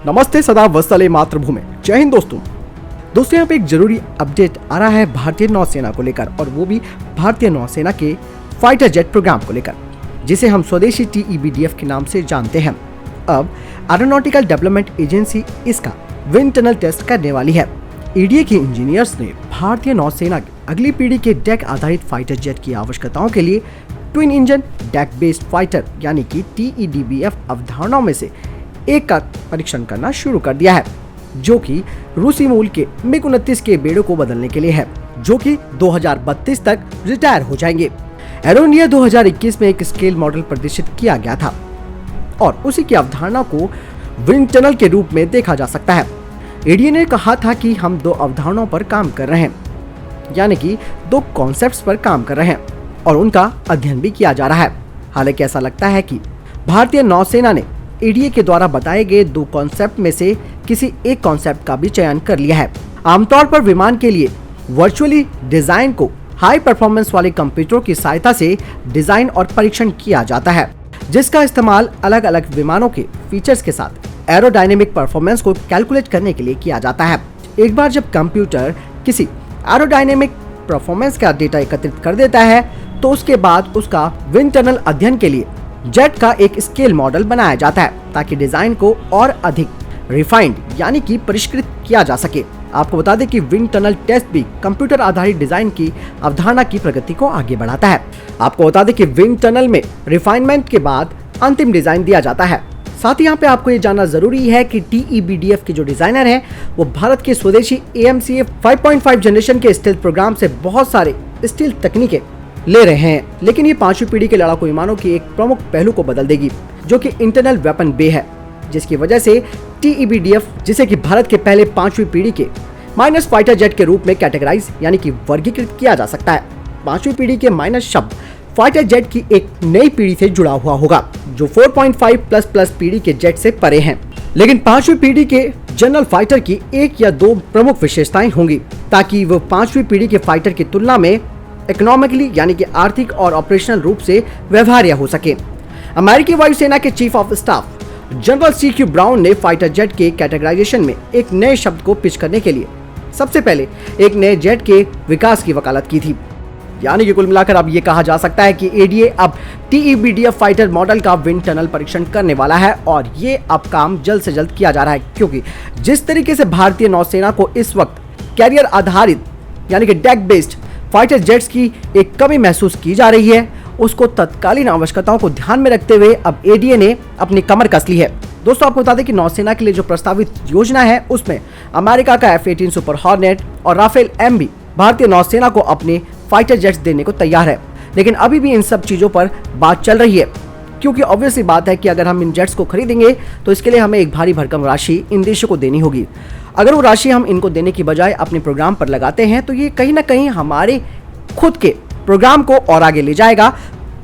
नमस्ते सदा वत्सले मातृभूमि। जय हिंद दोस्तों। यहाँ पे एक जरूरी अपडेट आ रहा है भारतीय नौसेना को लेकर, और वो भी भारतीय नौसेना के फाइटर जेट प्रोग्राम को लेकर, जिसे हम स्वदेशी TEBDF के नाम से जानते हैं। अब एरोनॉटिकल डेवलपमेंट एजेंसी इसका विंड टनल टेस्ट करने वाली है। EDA के इंजीनियर्स ने भारतीय नौसेना की अगली पीढ़ी के डेक आधारित फाइटर जेट की आवश्यकताओं के लिए twin engine deck based fighter यानी कि TEDBF अवधारणाओं में से एक का परीक्षण करना शुरू कर दिया है, जो कि रूसी मूल के MiG-29 के बेड़ों को बदलने के लिए है, जो कि 2032 तक रिटायर हो जाएंगे। एरो इंडिया 2021 में एक स्केल मॉडल प्रदर्शित किया गया था और उसी की अवधारणा को विंड टनल के रूप में देखा जा सकता है। EDA ने कहा था कि हम दो अवधारणाओं पर काम कर रहे हैं, यानी कि दो कॉन्सेप्ट्स पर काम कर रहे हैं और उनका अध्ययन भी किया जा रहा है। हालांकि ऐसा लगता है कि भारतीय नौसेना ने EDA के द्वारा बताए गए दो कॉन्सेप्ट में से किसी एक कॉन्सेप्ट का भी चयन कर लिया है। आमतौर पर विमान के लिए वर्चुअली डिजाइन को हाई परफॉर्मेंस वाले कंप्यूटरों की सहायता से डिजाइन और परीक्षण किया जाता है, जिसका इस्तेमाल अलग अलग विमानों के फीचर्स के साथ एरोडायनेमिक परफॉर्मेंस को कैलकुलेट करने के लिए किया जाता है। एक बार जब कंप्यूटर किसी एरोडायनेमिक परफॉर्मेंस का डेटा एकत्रित कर देता है, तो उसके बाद उसका विंड टनल अध्ययन के लिए जेट का एक स्केल मॉडल बनाया जाता है, ताकि डिजाइन को और अधिक रिफाइंड यानी कि परिष्कृत किया जा सके। आपको बता दें कि विंड टनल टेस्ट भी कंप्यूटर आधारित डिजाइन की अवधारणा की प्रगति को आगे बढ़ाता है। आपको बता दें कि विंड टनल में रिफाइनमेंट के बाद अंतिम डिजाइन दिया जाता है। साथ ही यहाँ पे आपको ये जानना जरूरी है कि TEBDF के जो डिजाइनर हैं, वो भारत के स्वदेशी AMCA 5.5 जनरेशन के स्टील्थ प्रोग्राम से बहुत सारे स्टील्थ तकनीकें ले रहे हैं, लेकिन ये पांचवी पीढ़ी के लड़ाकू विमानों की एक प्रमुख पहलू को बदल देगी, जो कि इंटरनल वेपन बे है, जिसकी वजह से TEBDF, जिसे कि भारत के पहले पांचवी पीढ़ी के माइनस फाइटर जेट के रूप में कैटेगराइज यानी कि वर्गीकृत किया जा सकता है। पांचवी पीढ़ी के माइनस शब्द फाइटर जेट की एक नई पीढ़ी से जुड़ा हुआ होगा, जो 4.5++ पीढ़ी के जेट से परे हैं। लेकिन पांचवी पीढ़ी के जनरल फाइटर की एक या दो प्रमुख विशेषताएं होंगी, ताकि वो पांचवी पीढ़ी के फाइटर की तुलना में इकोनॉमिकली यानी कि आर्थिक और ऑपरेशनल रूप से व्यवहार्य हो सके। अमेरिकी वायुसेना के chief of staff general CQ brown ने फाइटर जेट के कैटेगराइजेशन में एक नए शब्द को पिच करने के लिए सबसे पहले एक नए जेट के विकास की वकालत की थी। यानी कि कुल मिलाकर अब ये कहा जा सकता है कि EDA अब TEBDF फाइटर मॉडल का विंड टनल परीक्षण करने वाला है, और ये अब काम जल्द से जल्द किया जा रहा है, क्योंकि जिस तरीके से भारतीय नौसेना को इस वक्त कैरियर आधारित यानी कि डेक बेस्ड फाइटर जेट्स की एक कमी महसूस की जा रही है, उसको तत्कालीन आवश्यकताओं को ध्यान में रखते हुए अब EDA ने अपनी कमर कस ली है। दोस्तों, आपको बता दें कि नौसेना के लिए जो प्रस्तावित योजना है, उसमें अमेरिका का F-18 सुपर हॉर्नेट और राफेल M भी भारतीय नौसेना को अपने फाइटर जेट्स देने को तैयार है। लेकिन अभी भी इन सब चीजों पर बात चल रही है, क्योंकि ऑब्वियसली बात है कि अगर हम इन जेट्स को खरीदेंगे तो इसके लिए हमें एक भारी भरकम राशि इन देशों को देनी होगी। अगर वो राशि हम इनको देने की बजाय अपने प्रोग्राम पर लगाते हैं, तो ये कहीं ना कहीं हमारे खुद के प्रोग्राम को और आगे ले जाएगा।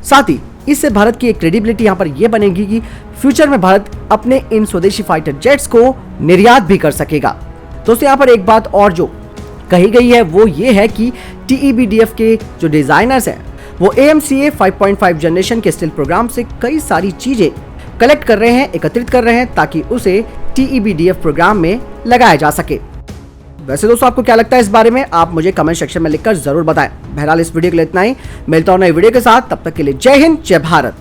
साथ ही इससे भारत की एक क्रेडिबिलिटी यहाँ पर यह बनेगी कि फ्यूचर में भारत अपने इन स्वदेशी फाइटर जेट्स को निर्यात भी कर सकेगा। दोस्तों, यहाँ पर एक बात और जो कही गई है वो ये है कि TEBDF के जो डिजाइनर्स हैं, वो AMCA 5.5 जनरेशन के स्टील्थ प्रोग्राम से कई सारी चीजें कलेक्ट कर रहे हैं, एकत्रित कर रहे हैं, ताकि उसे TEBDF प्रोग्राम में लगाया जा सके। वैसे दोस्तों, आपको क्या लगता है इस बारे में? आप मुझे कमेंट सेक्शन में लिखकर जरूर बताएं। बहरहाल इस वीडियो के लिए इतना ही। मिलता हूं नई वीडियो के साथ, तब तक के लिए जय हिंद, जय भारत।